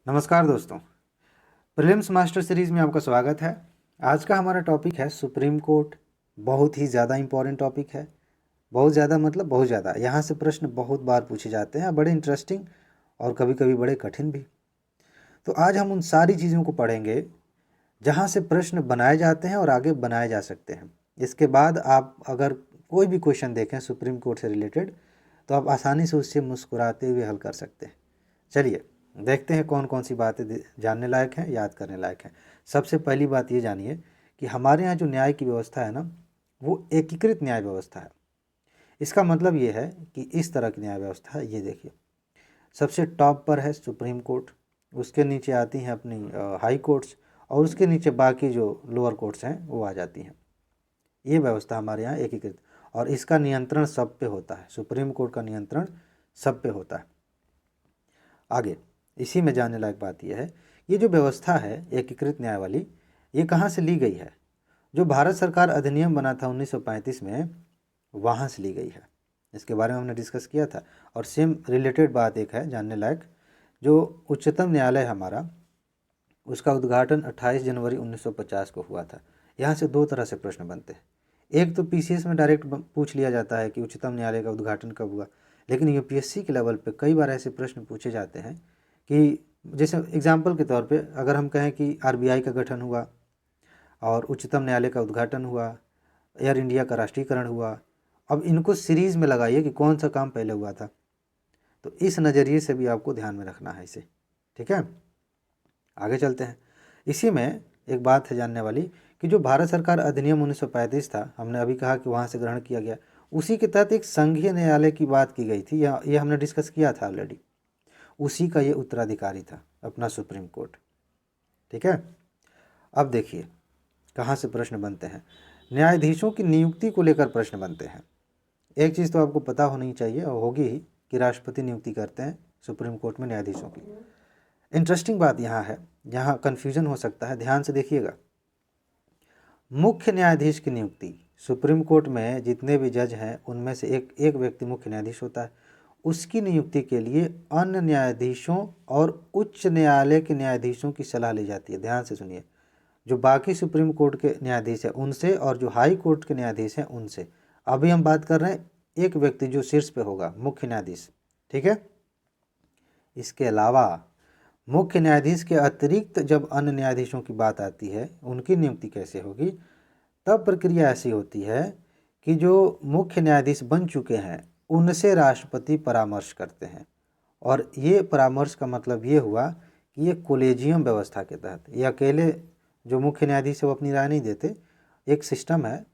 नमस्कार दोस्तों, prelims master series में आपका स्वागत है। आज का हमारा टॉपिक है सुप्रीम कोर्ट। बहुत ही ज़्यादा इम्पोर्टेंट टॉपिक है। बहुत ज़्यादा मतलब बहुत ज़्यादा, यहाँ से प्रश्न बहुत बार पूछे जाते हैं, बड़े इंटरेस्टिंग और कभी कभी बड़े कठिन भी। तो आज हम उन सारी चीज़ों को पढ़ेंगे जहाँ से प्रश्न बनाए जाते हैं और आगे बनाए जा सकते हैं। इसके बाद आप अगर कोई भी क्वेश्चन देखें सुप्रीम कोर्ट से रिलेटेड तो आप आसानी से उससे मुस्कुराते हुए हल कर सकते हैं। चलिए देखते हैं कौन कौन सी बातें जानने लायक हैं, याद करने लायक हैं। सबसे पहली बात ये जानिए कि हमारे यहाँ जो न्याय की व्यवस्था है ना, वो एकीकृत न्याय व्यवस्था है। इसका मतलब ये है कि इस तरह की न्याय व्यवस्था है। ये देखिए, सबसे टॉप पर है सुप्रीम कोर्ट, उसके नीचे आती हैं अपनी हाई कोर्ट्स, और उसके नीचे बाकी जो लोअर कोर्ट्स हैं वो आ जाती हैं। ये व्यवस्था हमारे यहाँ एकीकृत, और इसका नियंत्रण सब पे होता है। सुप्रीम कोर्ट का नियंत्रण सब पे होता है। आगे इसी में जानने लायक बात यह है, ये जो व्यवस्था है एकीकृत न्याय वाली, ये कहाँ से ली गई है? जो भारत सरकार अधिनियम बना था 1935 में, वहाँ से ली गई है। इसके बारे में हमने डिस्कस किया था। और सेम रिलेटेड बात एक है जानने लायक, जो उच्चतम न्यायालय हमारा, उसका उद्घाटन 28 जनवरी 1950 को हुआ था। यहाँ से दो तरह से प्रश्न बनते हैं। एक तो पीसीएस में डायरेक्ट पूछ लिया जाता है कि उच्चतम न्यायालय का उद्घाटन कब हुआ, लेकिन यूपीएससी के लेवल पे कई बार ऐसे प्रश्न पूछे जाते हैं कि जैसे एग्जाम्पल के तौर पे अगर हम कहें कि आरबीआई का गठन हुआ और उच्चतम न्यायालय का उद्घाटन हुआ, एयर इंडिया का राष्ट्रीयकरण हुआ, अब इनको सीरीज़ में लगाइए कि कौन सा काम पहले हुआ था। तो इस नज़रिए से भी आपको ध्यान में रखना है इसे। ठीक है, आगे चलते हैं। इसी में एक बात है जानने वाली कि जो भारत सरकार अधिनियम 1935 था, हमने अभी कहा कि वहाँ से ग्रहण किया गया, उसी के तहत एक संघीय न्यायालय की बात की गई थी, या ये हमने डिस्कस किया था ऑलरेडी। उसी का ये उत्तराधिकारी था अपना सुप्रीम कोर्ट। ठीक है, अब देखिए कहाँ से प्रश्न बनते हैं। न्यायाधीशों की नियुक्ति को लेकर प्रश्न बनते हैं। एक चीज़ तो आपको पता होनी चाहिए और होगी ही कि राष्ट्रपति नियुक्ति करते हैं सुप्रीम कोर्ट में न्यायाधीशों की। इंटरेस्टिंग बात यहाँ है, यहाँ कन्फ्यूजन हो सकता है, ध्यान से देखिएगा। मुख्य न्यायाधीश की नियुक्ति, सुप्रीम कोर्ट में जितने भी जज हैं उनमें से एक एक व्यक्ति मुख्य न्यायाधीश होता है। उसकी नियुक्ति के लिए अन्य न्यायाधीशों और उच्च न्यायालय के न्यायाधीशों की सलाह ली जाती है। ध्यान से सुनिए, जो बाकी सुप्रीम कोर्ट के न्यायाधीश हैं उनसे और जो हाई कोर्ट के न्यायाधीश हैं उनसे। अभी हम बात कर रहे हैं एक व्यक्ति जो शीर्ष पे होगा, मुख्य न्यायाधीश। ठीक है, इसके अलावा मुख्य न्यायाधीश के अतिरिक्त जब अन्य न्यायाधीशों की बात आती है, उनकी नियुक्ति कैसे होगी, तब प्रक्रिया ऐसी होती है कि जो मुख्य न्यायाधीश बन चुके हैं उनसे राष्ट्रपति परामर्श करते हैं। और ये परामर्श का मतलब ये हुआ कि ये कोलेजियम व्यवस्था के तहत, ये अकेले जो मुख्य न्यायाधीश है वो अपनी राय नहीं देते। एक सिस्टम है,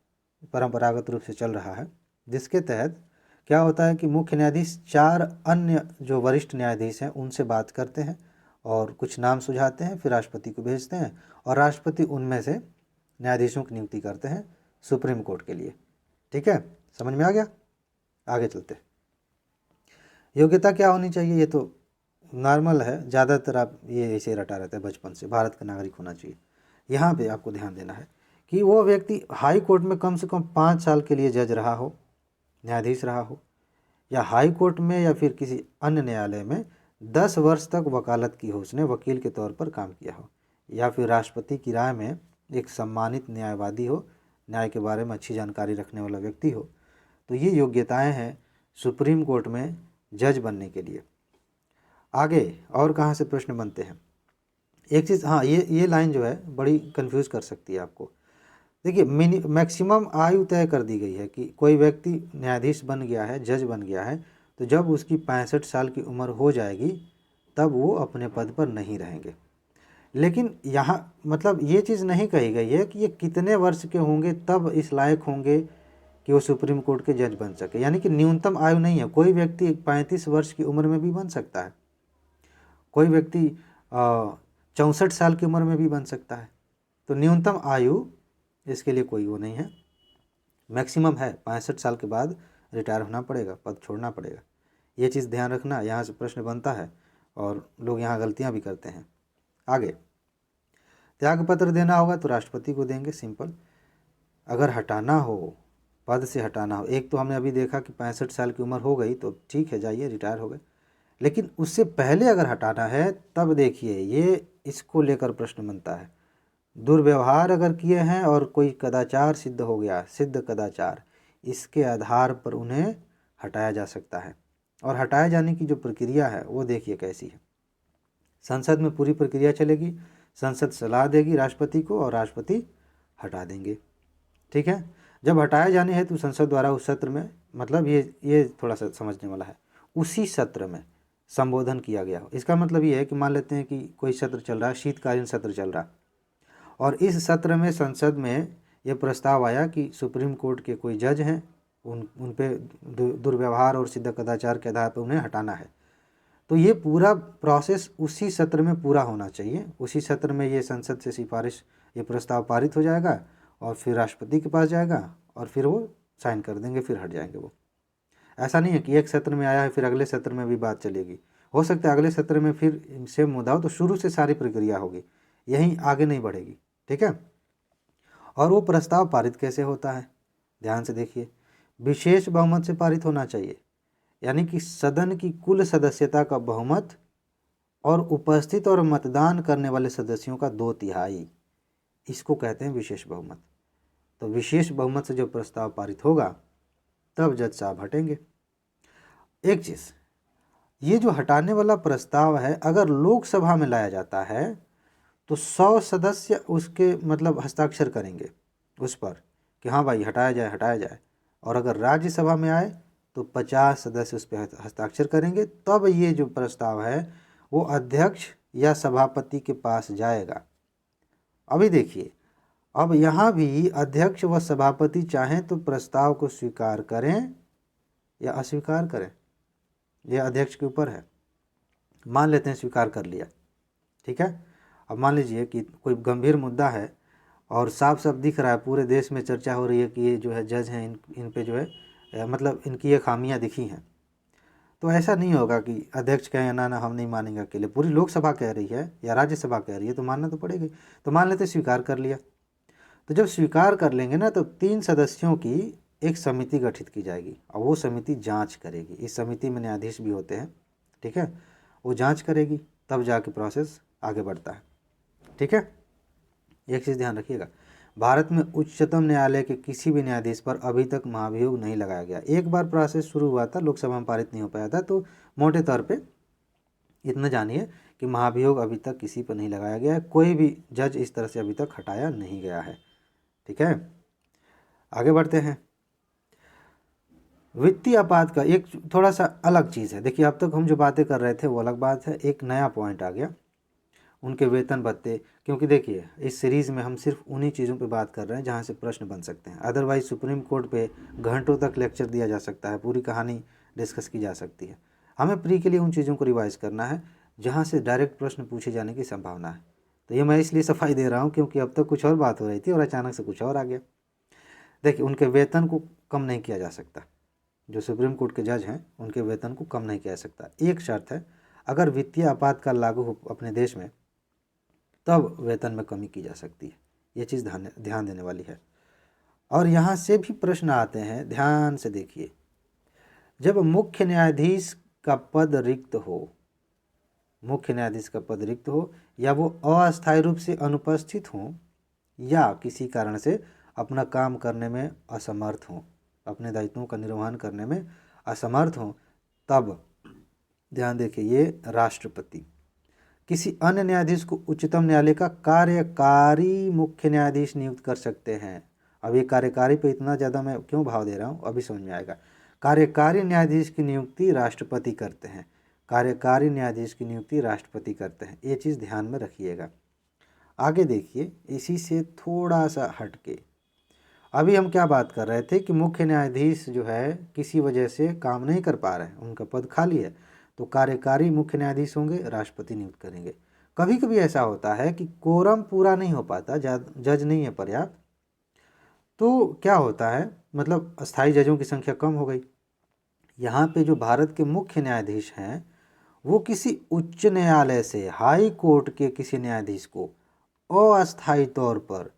परंपरागत रूप से चल रहा है, जिसके तहत क्या होता है कि मुख्य न्यायाधीश 4 अन्य जो वरिष्ठ न्यायाधीश हैं उनसे बात करते हैं और कुछ नाम सुझाते हैं, फिर राष्ट्रपति को भेजते हैं और राष्ट्रपति उनमें से न्यायाधीशों की नियुक्ति करते हैं सुप्रीम कोर्ट के लिए। ठीक है, समझ में आ गया? आगे चलते हैं। योग्यता क्या होनी चाहिए, ये तो नॉर्मल है, ज़्यादातर आप ये ऐसे रटा रहता है बचपन से, भारत का नागरिक होना चाहिए। यहाँ पे आपको ध्यान देना है कि वो व्यक्ति हाई कोर्ट में कम से कम 5 साल के लिए जज रहा हो, न्यायाधीश रहा हो, या हाई कोर्ट में या फिर किसी अन्य न्यायालय में 10 वर्ष तक वकालत की हो, उसने वकील के तौर पर काम किया हो, या फिर राष्ट्रपति की राय में एक सम्मानित न्यायवादी हो, न्याय के बारे में अच्छी जानकारी रखने वाला व्यक्ति हो। तो ये योग्यताएं हैं सुप्रीम कोर्ट में जज बनने के लिए। आगे और कहाँ से प्रश्न बनते हैं, एक चीज़, हाँ, ये लाइन जो है बड़ी कंफ्यूज कर सकती है आपको। देखिए, मैक्सिमम आयु तय कर दी गई है कि कोई व्यक्ति न्यायाधीश बन गया है, जज बन गया है, तो जब उसकी 65 साल की उम्र हो जाएगी तब वो अपने पद पर नहीं रहेंगे। लेकिन यहाँ मतलब ये चीज़ नहीं कही गई है कि ये कितने वर्ष के होंगे तब इस लायक होंगे कि वो सुप्रीम कोर्ट के जज बन सके। यानी कि न्यूनतम आयु नहीं है, कोई व्यक्ति 35 वर्ष की उम्र में भी बन सकता है, कोई व्यक्ति 64 साल की उम्र में भी बन सकता है। तो न्यूनतम आयु इसके लिए कोई वो नहीं है, मैक्सिमम है 65 साल के बाद रिटायर होना पड़ेगा, पद छोड़ना पड़ेगा। ये चीज़ ध्यान रखना, यहाँ से प्रश्न बनता है और लोग यहाँ गलतियाँ भी करते हैं। आगे, त्यागपत्र देना होगा तो राष्ट्रपति को देंगे, सिंपल। अगर हटाना हो, पद से हटाना हो, एक तो हमने अभी देखा कि 65 साल की उम्र हो गई तो ठीक है, जाइए, रिटायर हो गए। लेकिन उससे पहले अगर हटाना है तब देखिए ये इसको लेकर प्रश्न बनता है। दुर्व्यवहार अगर किए हैं और कोई कदाचार सिद्ध हो गया, सिद्ध कदाचार, इसके आधार पर उन्हें हटाया जा सकता है। और हटाए जाने की जो प्रक्रिया है वो देखिए कैसी है। संसद में पूरी प्रक्रिया चलेगी, संसद सलाह देगी राष्ट्रपति को और राष्ट्रपति हटा देंगे। ठीक है। जब हटाए जाने हैं तो संसद द्वारा उस सत्र में, मतलब ये थोड़ा सा समझने वाला है, उसी सत्र में संबोधन किया गया हो। इसका मतलब ये है कि मान लेते हैं कि कोई सत्र चल रहा है, शीतकालीन सत्र चल रहा, और इस सत्र में संसद में ये प्रस्ताव आया कि सुप्रीम कोर्ट के कोई जज हैं, उन पे दुर्व्यवहार और सिद्ध कदाचार के आधार पर उन्हें हटाना है। तो ये पूरा प्रोसेस उसी सत्र में पूरा होना चाहिए। उसी सत्र में ये संसद से सिफारिश, ये प्रस्ताव पारित हो जाएगा और फिर राष्ट्रपति के पास जाएगा और फिर वो साइन कर देंगे, फिर हट जाएंगे वो। ऐसा नहीं है कि एक सत्र में आया है फिर अगले सत्र में भी बात चलेगी। हो सकता है अगले सत्र में फिर सेम मुद्दा हो, तो शुरू से सारी प्रक्रिया होगी, यहीं आगे नहीं बढ़ेगी। ठीक है। और वो प्रस्ताव पारित कैसे होता है, ध्यान से देखिए। विशेष बहुमत से पारित होना चाहिए, यानी कि सदन की कुल सदस्यता का बहुमत और उपस्थित और मतदान करने वाले सदस्यों का 2/3, इसको कहते हैं विशेष बहुमत। तो विशेष बहुमत से जो प्रस्ताव पारित होगा तब जज साहब हटेंगे। एक चीज़, ये जो हटाने वाला प्रस्ताव है अगर लोकसभा में लाया जाता है तो 100 सदस्य उसके मतलब हस्ताक्षर करेंगे उस पर कि हाँ भाई हटाया जाए हटाया जाए। और अगर राज्यसभा में आए तो 50 सदस्य उस पर हस्ताक्षर करेंगे, तब ये जो प्रस्ताव है वो अध्यक्ष या सभापति के पास जाएगा। अभी देखिए, अब यहाँ भी अध्यक्ष व सभापति चाहें तो प्रस्ताव को स्वीकार करें या अस्वीकार करें, यह अध्यक्ष के ऊपर है। मान लेते हैं स्वीकार कर लिया, ठीक है। अब मान लीजिए कि कोई गंभीर मुद्दा है और साफ साफ दिख रहा है, पूरे देश में चर्चा हो रही है कि ये जो है जज हैं इन पे जो है मतलब इनकी ये खामियां दिखी हैं। तो ऐसा नहीं होगा कि अध्यक्ष कहें ना हम नहीं मानेंगे अकेले, पूरी लोकसभा कह रही है या राज्यसभा कह रही है तो मानना तो पड़ेगा। तो मान लेते स्वीकार कर लिया, तो जब स्वीकार कर लेंगे ना तो 3 सदस्यों की एक समिति गठित की जाएगी और वो समिति जांच करेगी। इस समिति में न्यायाधीश भी होते हैं, ठीक है। वो जांच करेगी तब जाके प्रोसेस आगे बढ़ता है, ठीक है। एक चीज़ ध्यान रखिएगा, भारत में उच्चतम न्यायालय के किसी भी न्यायाधीश पर अभी तक महाभियोग नहीं लगाया गया। एक बार प्रोसेस शुरू हुआ था, लोकसभा में पारित नहीं हो पाया था, तो मोटे तौर पे इतना जानिए कि महाभियोग अभी तक किसी पर नहीं लगाया गया है, कोई भी जज इस तरह से अभी तक हटाया नहीं गया है, ठीक है। आगे बढ़ते हैं। वित्तीय आपात का एक थोड़ा सा अलग चीज़ है। देखिए अब तक हम जो बातें कर रहे थे वो अलग बात है, एक नया पॉइंट आ गया, उनके वेतन भत्ते। क्योंकि देखिए इस सीरीज़ में हम सिर्फ उन्हीं चीज़ों पे बात कर रहे हैं जहाँ से प्रश्न बन सकते हैं। अदरवाइज सुप्रीम कोर्ट पे घंटों तक लेक्चर दिया जा सकता है, पूरी कहानी डिस्कस की जा सकती है। हमें प्री के लिए उन चीज़ों को रिवाइज करना है जहाँ से डायरेक्ट प्रश्न पूछे जाने की संभावना है। तो ये मैं इसलिए सफाई दे रहा हूँ क्योंकि अब तक कुछ और बात हो रही थी और अचानक से कुछ और आ गया। देखिए उनके वेतन को कम नहीं किया जा सकता, जो सुप्रीम कोर्ट के जज हैं उनके वेतन को कम नहीं किया जा सकता। एक शर्त है, अगर वित्तीय आपातकाल लागू हो अपने देश में तब वेतन में कमी की जा सकती है। ये चीज़ ध्यान देने वाली है। और यहाँ से भी प्रश्न आते हैं, ध्यान से देखिए। जब मुख्य न्यायाधीश का पद रिक्त हो, मुख्य न्यायाधीश का पद रिक्त हो या वो अस्थायी रूप से अनुपस्थित हों या किसी कारण से अपना काम करने में असमर्थ हों, अपने दायित्वों का निर्वहन करने में असमर्थ हों, तब ध्यान देखिए ये राष्ट्रपति किसी अन्य न्यायाधीश को उच्चतम न्यायालय का कार्यकारी मुख्य न्यायाधीश नियुक्त कर सकते हैं। अब ये कार्यकारी पे इतना ज़्यादा मैं क्यों भाव दे रहा हूँ अभी समझ में आएगा। कार्यकारी न्यायाधीश की नियुक्ति राष्ट्रपति करते हैं, कार्यकारी न्यायाधीश की नियुक्ति राष्ट्रपति करते हैं, ये चीज़ ध्यान में रखिएगा। आगे देखिए, इसी से थोड़ा सा हट के अभी हम क्या बात कर रहे थे कि मुख्य न्यायाधीश जो है किसी वजह से काम नहीं कर पा रहे हैं, उनका पद खाली है, तो कार्यकारी मुख्य न्यायाधीश होंगे, राष्ट्रपति नियुक्त करेंगे। कभी कभी ऐसा होता है कि कोरम पूरा नहीं हो पाता, जज नहीं है पर्याप्त, तो क्या होता है मतलब अस्थायी जजों की संख्या कम हो गई। यहाँ पे जो भारत के मुख्य न्यायाधीश हैं वो किसी उच्च न्यायालय से, हाई कोर्ट के किसी न्यायाधीश को अस्थायी तौर पर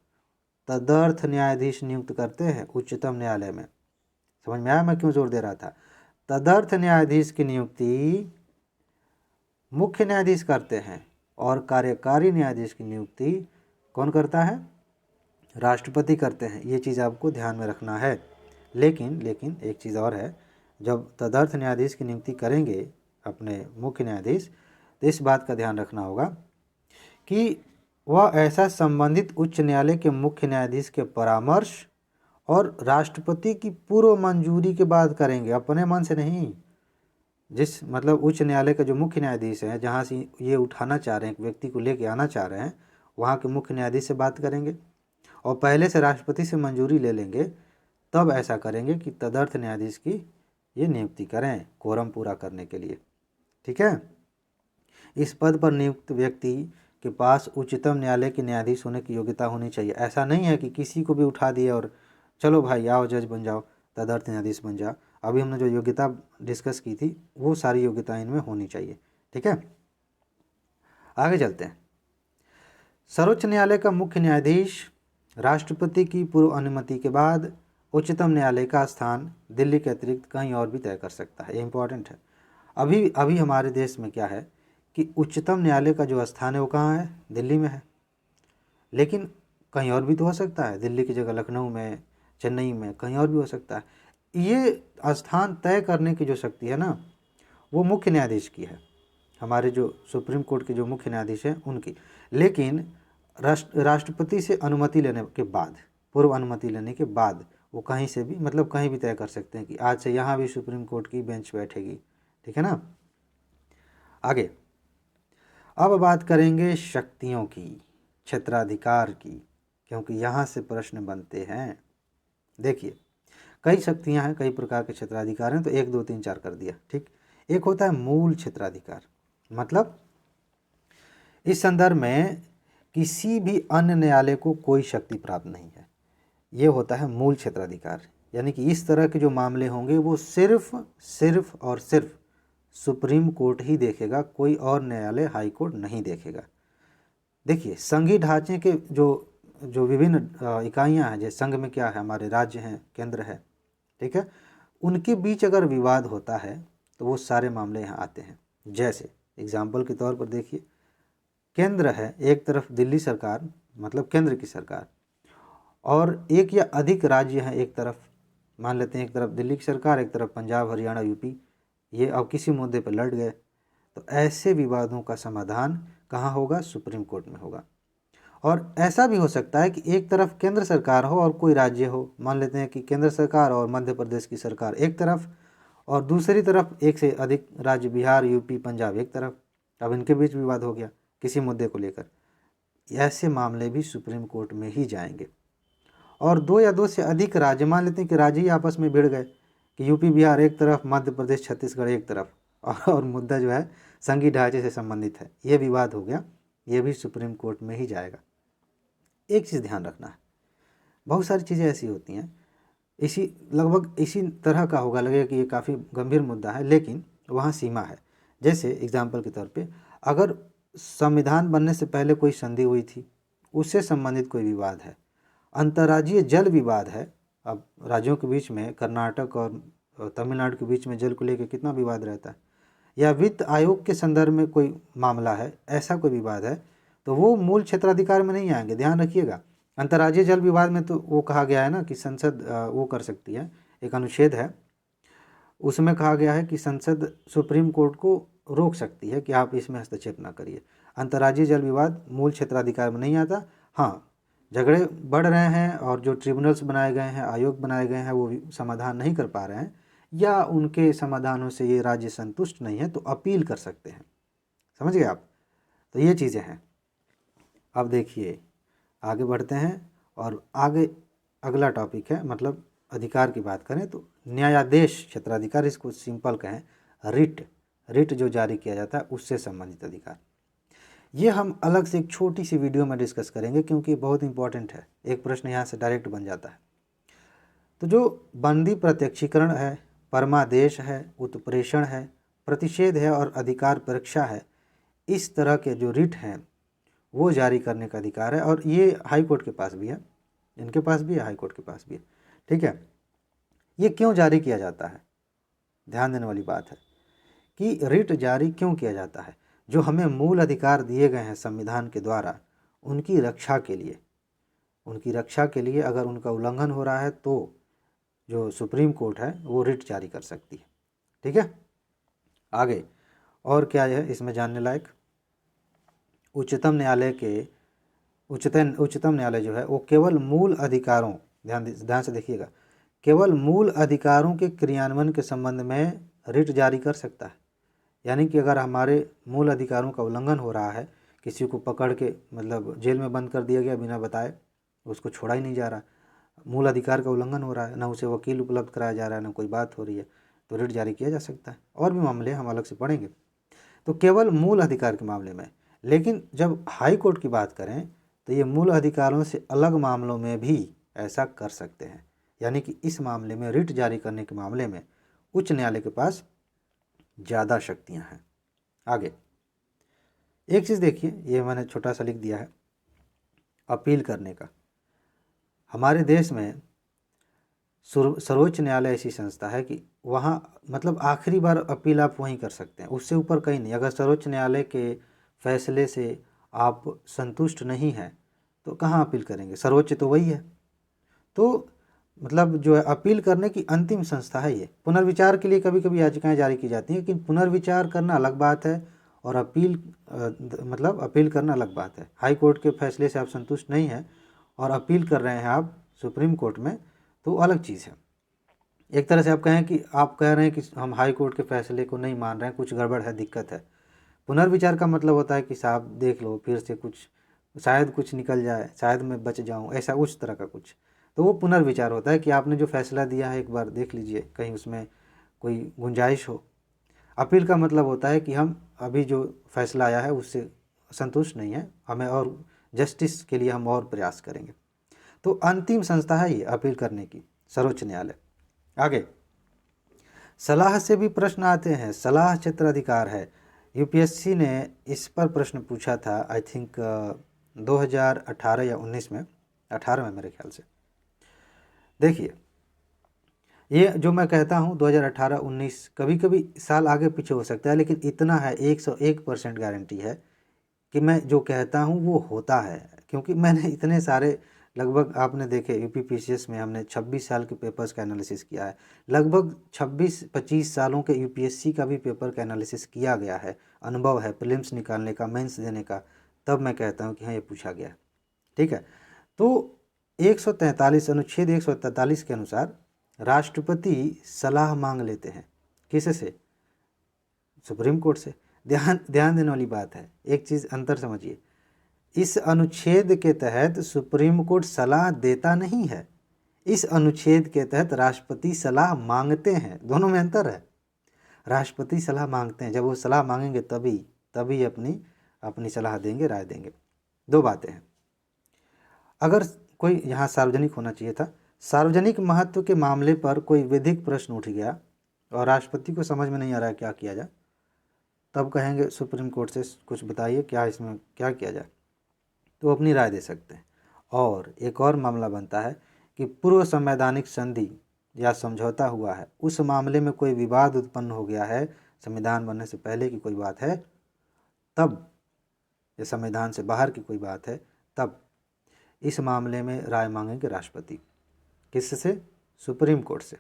तदर्थ न्यायाधीश नियुक्त करते हैं उच्चतम न्यायालय में। समझ में आया मैं क्यों जोर दे रहा था? तदर्थ न्यायाधीश की नियुक्ति मुख्य न्यायाधीश करते हैं और कार्यकारी न्यायाधीश की नियुक्ति कौन करता है? राष्ट्रपति करते हैं। ये चीज़ आपको ध्यान में रखना है। लेकिन एक चीज़ और है, जब तदर्थ न्यायाधीश की नियुक्ति करेंगे अपने मुख्य न्यायाधीश, तो इस बात का ध्यान रखना होगा कि वह ऐसा संबंधित उच्च न्यायालय के मुख्य न्यायाधीश के परामर्श और राष्ट्रपति की पूर्व मंजूरी के बाद करेंगे, अपने मन से नहीं। जिस मतलब उच्च न्यायालय का जो मुख्य न्यायाधीश है, जहाँ से ये उठाना चाह रहे हैं, एक व्यक्ति को लेके आना चाह रहे हैं, वहाँ के मुख्य न्यायाधीश से बात करेंगे और पहले से राष्ट्रपति से मंजूरी ले लेंगे, तब ऐसा करेंगे कि तदर्थ न्यायाधीश की ये नियुक्ति करें कोरम पूरा करने के लिए। ठीक है। इस पद पर नियुक्त व्यक्ति के पास उच्चतम न्यायालय के न्यायाधीश होने की योग्यता होनी चाहिए। ऐसा नहीं है कि किसी को भी उठा दिए और चलो भाई आओ जज बन जाओ, तदर्थ न्यायाधीश बन जाओ। अभी हमने जो योग्यता डिस्कस की थी वो सारी योग्यताएं इनमें होनी चाहिए। ठीक है, आगे चलते हैं। सर्वोच्च न्यायालय का मुख्य न्यायाधीश राष्ट्रपति की पूर्व अनुमति के बाद उच्चतम न्यायालय का स्थान दिल्ली के अतिरिक्त कहीं और भी तय कर सकता है। ये इंपॉर्टेंट है। अभी हमारे देश में क्या है कि उच्चतम न्यायालय का जो स्थान है वो कहाँ है? दिल्ली में है। लेकिन कहीं और भी तो हो सकता है, दिल्ली की जगह लखनऊ में, चेन्नई में, कहीं और भी हो सकता है। ये स्थान तय करने की जो शक्ति है ना, वो मुख्य न्यायाधीश की है, हमारे जो सुप्रीम कोर्ट के जो मुख्य न्यायाधीश हैं उनकी। लेकिन राष्ट्रपति से अनुमति लेने के बाद, पूर्व अनुमति लेने के बाद वो कहीं से भी मतलब कहीं भी तय कर सकते हैं कि आज से यहाँ भी सुप्रीम कोर्ट की बेंच बैठेगी। ठीक है ना। आगे अब बात करेंगे शक्तियों की, क्षेत्राधिकार की, क्योंकि यहाँ से प्रश्न बनते हैं। देखिए कई शक्तियाँ हैं, कई प्रकार के क्षेत्राधिकार हैं, तो 1 2 3 4 कर दिया। ठीक। एक होता है मूल क्षेत्राधिकार, मतलब इस संदर्भ में किसी भी अन्य न्यायालय को कोई शक्ति प्राप्त नहीं है। ये होता है मूल क्षेत्राधिकार, यानी कि इस तरह के जो मामले होंगे वो सिर्फ और सिर्फ सुप्रीम कोर्ट ही देखेगा, कोई और न्यायालय हाई कोर्ट नहीं देखेगा। देखिए संघीय ढांचे के जो विभिन्न इकाइयां हैं, जैसे संघ में क्या है, हमारे राज्य हैं, केंद्र है, ठीक है, उनके बीच अगर विवाद होता है तो वो सारे मामले यहाँ आते हैं। जैसे एग्जाम्पल के तौर पर देखिए, केंद्र है, एक तरफ दिल्ली सरकार मतलब केंद्र की सरकार, और एक या अधिक राज्य हैं एक तरफ, मान लेते हैं एक तरफ दिल्ली की सरकार, एक तरफ पंजाब, हरियाणा, यूपी, ये अब किसी मुद्दे पर लड़ गए, तो ऐसे विवादों का समाधान कहाँ होगा? सुप्रीम कोर्ट में होगा। और ऐसा भी हो सकता है कि एक तरफ केंद्र सरकार हो और कोई राज्य हो, मान लेते हैं कि केंद्र सरकार और मध्य प्रदेश की सरकार एक तरफ, और दूसरी तरफ एक से अधिक राज्य, बिहार, यूपी, पंजाब एक तरफ। अब इनके बीच विवाद हो गया किसी मुद्दे को लेकर, ऐसे मामले भी सुप्रीम कोर्ट में ही जाएंगे। और 2 या 2 से अधिक राज्य, मान लेते हैं कि राज्य ही आपस में भिड़ गए कि यूपी बिहार एक तरफ, मध्य प्रदेश छत्तीसगढ़ एक तरफ, और मुद्दा जो है संघीय ढांचे से संबंधित है, ये विवाद हो गया, ये भी सुप्रीम कोर्ट में ही जाएगा। एक चीज़ ध्यान रखना है, बहुत सारी चीज़ें ऐसी होती हैं, लगभग इसी तरह का होगा, लगेगा कि ये काफ़ी गंभीर मुद्दा है, लेकिन वहाँ सीमा है। जैसे एग्जाम्पल के तौर पे, अगर संविधान बनने से पहले कोई संधि हुई थी, उससे संबंधित कोई विवाद है, अंतर्राज्यीय जल विवाद है, अब राज्यों के बीच में, कर्नाटक और तमिलनाडु के बीच में जल को लेकर कितना विवाद रहता है, या वित्त आयोग के संदर्भ में कोई मामला है, ऐसा कोई विवाद है, तो वो मूल क्षेत्राधिकार में नहीं आएंगे। ध्यान रखिएगा, अंतर्राज्यीय जल विवाद में तो वो कहा गया है ना कि संसद वो कर सकती है, एक अनुच्छेद है उसमें कहा गया है कि संसद सुप्रीम कोर्ट को रोक सकती है कि आप इसमें हस्तक्षेप ना करिए। अंतर्राज्यीय जल विवाद मूल क्षेत्राधिकार में नहीं आता। हाँ, झगड़े बढ़ रहे हैं और जो ट्रिब्यूनल्स बनाए गए हैं, आयोग बनाए गए हैं, वो समाधान नहीं कर पा रहे हैं, या उनके समाधानों से ये राज्य संतुष्ट नहीं है, तो अपील कर सकते हैं। समझ गए आप? तो ये चीज़ें हैं। अब देखिए आगे बढ़ते हैं, और आगे अगला टॉपिक है, मतलब अधिकार की बात करें तो न्यायादेश क्षेत्राधिकार, इसको सिंपल कहें रिट जो जारी किया जाता है उससे संबंधित अधिकार। ये हम अलग से एक छोटी सी वीडियो में डिस्कस करेंगे, क्योंकि बहुत इंपॉर्टेंट है, एक प्रश्न यहाँ से डायरेक्ट बन जाता है। तो जो बंदी प्रत्यक्षीकरण है, परमादेश है, उत्प्रेषण है, प्रतिषेध है और अधिकार परीक्षा है, इस तरह के जो रिट हैं वो जारी करने का अधिकार है, और ये हाई कोर्ट के पास भी है, इनके पास भी है, हाई कोर्ट के पास भी है। ठीक है, ये क्यों जारी किया जाता है? ध्यान देने वाली बात है कि रिट जारी क्यों किया जाता है। जो हमें मूल अधिकार दिए गए हैं संविधान के द्वारा, उनकी रक्षा के लिए अगर उनका उल्लंघन हो रहा है तो जो सुप्रीम कोर्ट है वो रिट जारी कर सकती है। ठीक है, आगे और क्या है इसमें जानने लायक? उच्चतम न्यायालय जो है वो केवल मूल अधिकारों, ध्यान से देखिएगा, केवल मूल अधिकारों के क्रियान्वयन के संबंध में रिट जारी कर सकता है। यानी कि अगर हमारे मूल अधिकारों का उल्लंघन हो रहा है, किसी को पकड़ के मतलब जेल में बंद कर दिया गया बिना बताए, उसको छोड़ा ही नहीं जा रहा, मूल अधिकार का उल्लंघन हो रहा है, ना उसे वकील उपलब्ध कराया जा रहा है, ना कोई बात हो रही है, तो रिट जारी किया जा सकता है। और भी मामले हम अलग से पढ़ेंगे। तो केवल मूल अधिकार के मामले में, लेकिन जब हाई कोर्ट की बात करें तो ये मूल अधिकारों से अलग मामलों में भी ऐसा कर सकते हैं। यानी कि इस मामले में रिट जारी करने के मामले में उच्च न्यायालय के पास ज़्यादा शक्तियां हैं। आगे एक चीज़ देखिए, ये मैंने छोटा सा लिख दिया है, अपील करने का। हमारे देश में सर्वोच्च न्यायालय ऐसी संस्था है कि वहाँ मतलब आखिरी बार अपील आप वहीं कर सकते हैं, उससे ऊपर कहीं नहीं। अगर सर्वोच्च न्यायालय के फैसले से आप संतुष्ट नहीं हैं तो कहाँ अपील करेंगे? सर्वोच्च तो वही है। तो मतलब जो है अपील करने की अंतिम संस्था है ये। पुनर्विचार के लिए कभी कभी याचिकाएं जारी की जाती हैं, लेकिन पुनर्विचार करना अलग बात है और मतलब अपील करना अलग बात है। हाई कोर्ट के फैसले से आप संतुष्ट नहीं हैं और अपील कर रहे हैं आप सुप्रीम कोर्ट में, तो अलग चीज़ है। एक तरह से आप कहें कि आप कह रहे हैं कि हम हाई कोर्ट के फैसले को नहीं मान रहे हैं, कुछ गड़बड़ है, दिक्कत है। पुनर्विचार का मतलब होता है कि साहब देख लो फिर से, कुछ शायद कुछ निकल जाए, शायद मैं बच जाऊं, ऐसा उस तरह का कुछ। तो वो पुनर्विचार होता है कि आपने जो फैसला दिया है एक बार देख लीजिए, कहीं उसमें कोई गुंजाइश हो। अपील का मतलब होता है कि हम अभी जो फैसला आया है उससे संतुष्ट नहीं है, हमें और जस्टिस के लिए हम और प्रयास करेंगे। तो अंतिम संस्था है ये अपील करने की, सर्वोच्च न्यायालय। आगे सलाह से भी प्रश्न आते हैं, सलाह क्षेत्राधिकार है। यूपीएससी ने इस पर प्रश्न पूछा था, आई थिंक 2018 या 19 में, 18 में मेरे ख्याल से। देखिए ये जो मैं कहता हूँ 2018-19, कभी कभी साल आगे पीछे हो सकता है, लेकिन इतना है 101% गारंटी है कि मैं जो कहता हूँ वो होता है। क्योंकि मैंने इतने सारे, लगभग आपने देखे यूपीपीसीएस में हमने 26 साल के पेपर्स का एनालिसिस किया है, लगभग 26-25 सालों के यूपीएससी का भी पेपर का एनालिसिस किया गया है, अनुभव है प्रीलिम्स निकालने का, मेंस देने का, तब मैं कहता हूँ कि हाँ ये पूछा गया है। ठीक है, तो 143 अनुच्छेद 143 के अनुसार राष्ट्रपति सलाह मांग लेते हैं, किससे? सुप्रीम कोर्ट से। ध्यान ध्यान देने वाली बात है, एक चीज़ अंतर समझिए, इस अनुच्छेद के तहत सुप्रीम कोर्ट सलाह देता नहीं है, इस अनुच्छेद के तहत राष्ट्रपति सलाह मांगते हैं, दोनों में अंतर है। राष्ट्रपति सलाह मांगते हैं, जब वो सलाह मांगेंगे तभी तभी अपनी सलाह देंगे, राय देंगे। दो बातें हैं। अगर कोई, यहाँ सार्वजनिक होना चाहिए था, सार्वजनिक महत्व के मामले पर कोई विधिक प्रश्न उठ गया और राष्ट्रपति को समझ में नहीं आ रहा है क्या किया जाए, तब कहेंगे सुप्रीम कोर्ट से कुछ बताइए क्या इसमें क्या किया जाए, तो अपनी राय दे सकते हैं। और एक और मामला बनता है कि पूर्व संवैधानिक संधि या समझौता हुआ है, उस मामले में कोई विवाद उत्पन्न हो गया है, संविधान बनने से पहले की कोई बात है तब, या संविधान से बाहर की कोई बात है तब, इस मामले में राय मांगेंगे राष्ट्रपति। किससे? सुप्रीम कोर्ट से।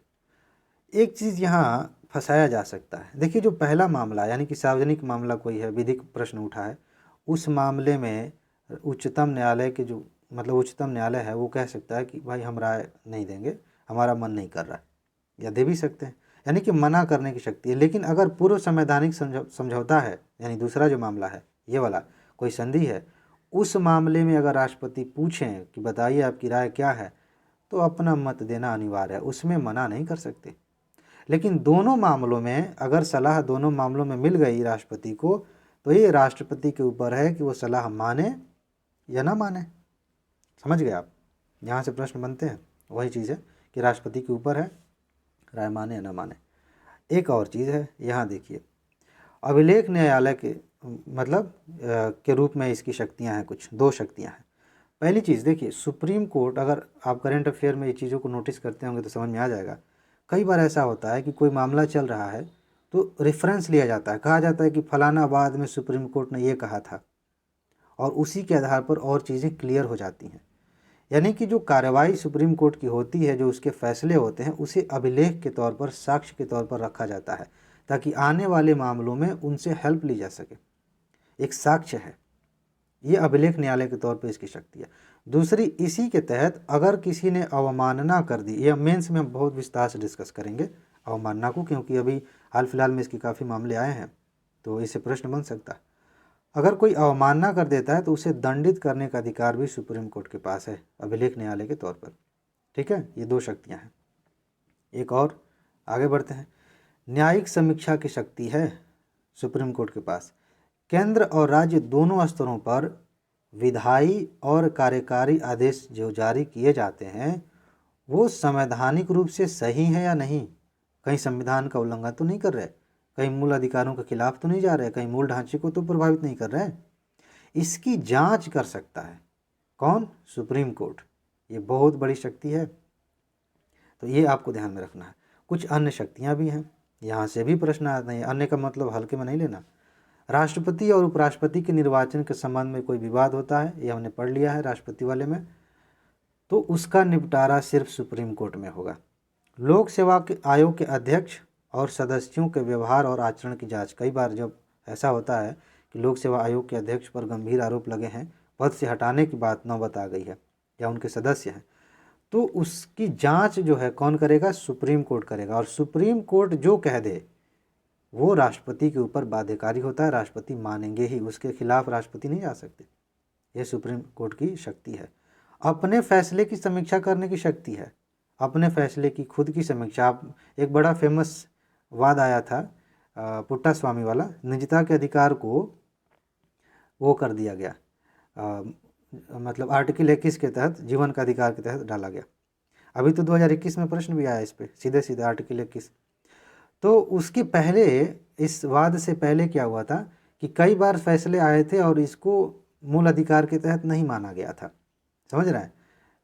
एक चीज़ यहाँ फंसाया जा सकता है, देखिए जो पहला मामला यानी कि सार्वजनिक मामला कोई है, विधिक प्रश्न उठा है, उस मामले में उच्चतम न्यायालय के जो मतलब उच्चतम न्यायालय है वो कह सकता है कि भाई हम राय नहीं देंगे, हमारा मन नहीं कर रहा है, या दे भी सकते हैं, यानी कि मना करने की शक्ति है। लेकिन अगर पूर्व संवैधानिक समझौता है, यानी दूसरा जो मामला है ये वाला, कोई संधि है, उस मामले में अगर राष्ट्रपति पूछें कि बताइए आपकी राय क्या है, तो अपना मत देना अनिवार्य है, उसमें मना नहीं कर सकते। लेकिन दोनों मामलों में अगर सलाह दोनों मामलों में मिल गई राष्ट्रपति को, तो ये राष्ट्रपति के ऊपर है कि वो सलाह माने या ना माने। समझ गए आप? यहाँ से प्रश्न बनते हैं, वही चीज़ है कि राष्ट्रपति के ऊपर है राय माने या ना माने। एक और चीज़ है, यहाँ देखिए, अभिलेख न्यायालय के मतलब के रूप में इसकी शक्तियाँ हैं, कुछ दो शक्तियाँ हैं। पहली चीज़ देखिए, सुप्रीम कोर्ट, अगर आप करंट अफेयर में ये चीज़ों को नोटिस करते होंगे तो समझ में आ जाएगा, कई बार ऐसा होता है कि कोई मामला चल रहा है तो रेफरेंस लिया जाता है, कहा जाता है कि फलाना बाद में सुप्रीम कोर्ट ने ये कहा था, और उसी के आधार पर और चीज़ें क्लियर हो जाती हैं। यानी कि जो कार्रवाई सुप्रीम कोर्ट की होती है, जो उसके फैसले होते हैं, उसे अभिलेख के तौर पर, साक्ष्य के तौर पर रखा जाता है, ताकि आने वाले मामलों में उनसे हेल्प ली जा सके। एक साक्ष्य है, ये अभिलेख न्यायालय के तौर पर इसकी शक्ति है। दूसरी, इसी के तहत अगर किसी ने अवमानना कर दी, यह मेंस में हम बहुत विस्तार से डिस्कस करेंगे अवमानना को, क्योंकि अभी हाल फिलहाल में इसके काफ़ी मामले आए हैं, तो इससे प्रश्न बन सकता है। अगर कोई अवमानना कर देता है तो उसे दंडित करने का अधिकार भी सुप्रीम कोर्ट के पास है, अभिलेख न्यायालय के तौर पर। ठीक है, ये दो शक्तियां हैं। एक और आगे बढ़ते हैं। न्यायिक समीक्षा की शक्ति है सुप्रीम कोर्ट के पास। केंद्र और राज्य दोनों स्तरों पर विधायी और कार्यकारी आदेश जो जारी किए जाते हैं वो संवैधानिक रूप से सही है या नहीं, कहीं संविधान का उल्लंघन तो नहीं कर रहे, कहीं मूल अधिकारों के खिलाफ तो नहीं जा रहे, कहीं मूल ढांचे को तो प्रभावित नहीं कर रहे। इसकी जांच कर सकता है कौन? Supreme court. ये बहुत बड़ी शक्ति है, तो ये आपको ध्यान में रखना है। कुछ अन्य शक्तियां भी हैं, यहाँ से भी प्रश्न आते हैं। अन्य का मतलब हल्के में नहीं लेना। राष्ट्रपति और उपराष्ट्रपति के निर्वाचन के संबंध में कोई विवाद होता है, ये हमने पढ़ लिया है राष्ट्रपति वाले में, तो उसका निपटारा सिर्फ सुप्रीम कोर्ट में होगा। लोक सेवा के आयोग के अध्यक्ष और सदस्यों के व्यवहार और आचरण की जांच, कई बार जब ऐसा होता है कि लोक सेवा आयोग के अध्यक्ष पर गंभीर आरोप लगे हैं, पद से हटाने की बात नौबत आ गई है, या उनके सदस्य हैं, तो उसकी जांच जो है कौन करेगा? सुप्रीम कोर्ट करेगा। और सुप्रीम कोर्ट जो कह दे वो राष्ट्रपति के ऊपर बाध्यकारी होता है, राष्ट्रपति मानेंगे ही, उसके खिलाफ राष्ट्रपति नहीं जा सकते। यह सुप्रीम कोर्ट की शक्ति है। अपने फैसले की समीक्षा करने की शक्ति है, अपने फैसले की खुद की समीक्षा। आप एक बड़ा फेमस वाद आया था पुट्टा स्वामी वाला, निजता के अधिकार को वो कर दिया गया, मतलब आर्टिकल 21 के तहत, जीवन का अधिकार के तहत डाला गया। अभी तो 2021 में प्रश्न भी आया इस पे, सीधे सीधे आर्टिकल 21। तो उसके पहले, इस वाद से पहले क्या हुआ था कि कई बार फैसले आए थे और इसको मूल अधिकार के तहत नहीं माना गया था, समझ रहे हैं,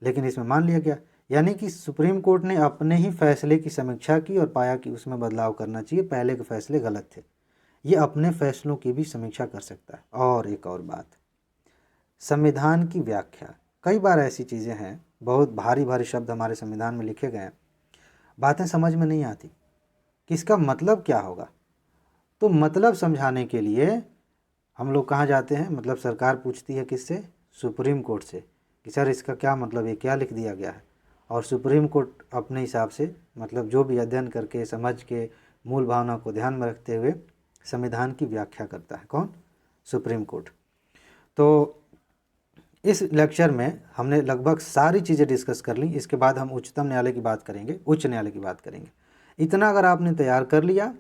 लेकिन इसमें मान लिया गया। यानी कि सुप्रीम कोर्ट ने अपने ही फैसले की समीक्षा की और पाया कि उसमें बदलाव करना चाहिए, पहले के फैसले गलत थे। ये अपने फैसलों की भी समीक्षा कर सकता है। और एक और बात, संविधान की व्याख्या। कई बार ऐसी चीज़ें हैं, बहुत भारी भारी शब्द हमारे संविधान में लिखे गए हैं, बातें समझ में नहीं आती कि इसका मतलब क्या होगा। तो मतलब समझाने के लिए हम लोग कहाँ जाते हैं? मतलब सरकार पूछती है किससे? सुप्रीम कोर्ट से, कि सर इसका क्या मतलब है, क्या लिख दिया गया है। और सुप्रीम कोर्ट अपने हिसाब से, मतलब जो भी अध्ययन करके, समझ के, मूल भावना को ध्यान में रखते हुए संविधान की व्याख्या करता है। कौन? Supreme court. तो इस लेक्चर में हमने लगभग सारी चीज़ें डिस्कस कर ली। इसके बाद हम उच्चतम न्यायालय की बात करेंगे, उच्च न्यायालय की बात करेंगे। इतना अगर आपने तैयार कर लिया,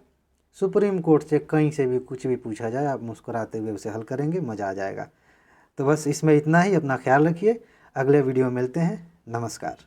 सुप्रीम कोर्ट से कहीं से भी कुछ भी पूछा जाए, आप मुस्कुराते हुए उसे हल करेंगे, मज़ा आ जाएगा। तो बस इसमें इतना ही। अपना ख्याल रखिए, अगले वीडियो में मिलते हैं। नमस्कार।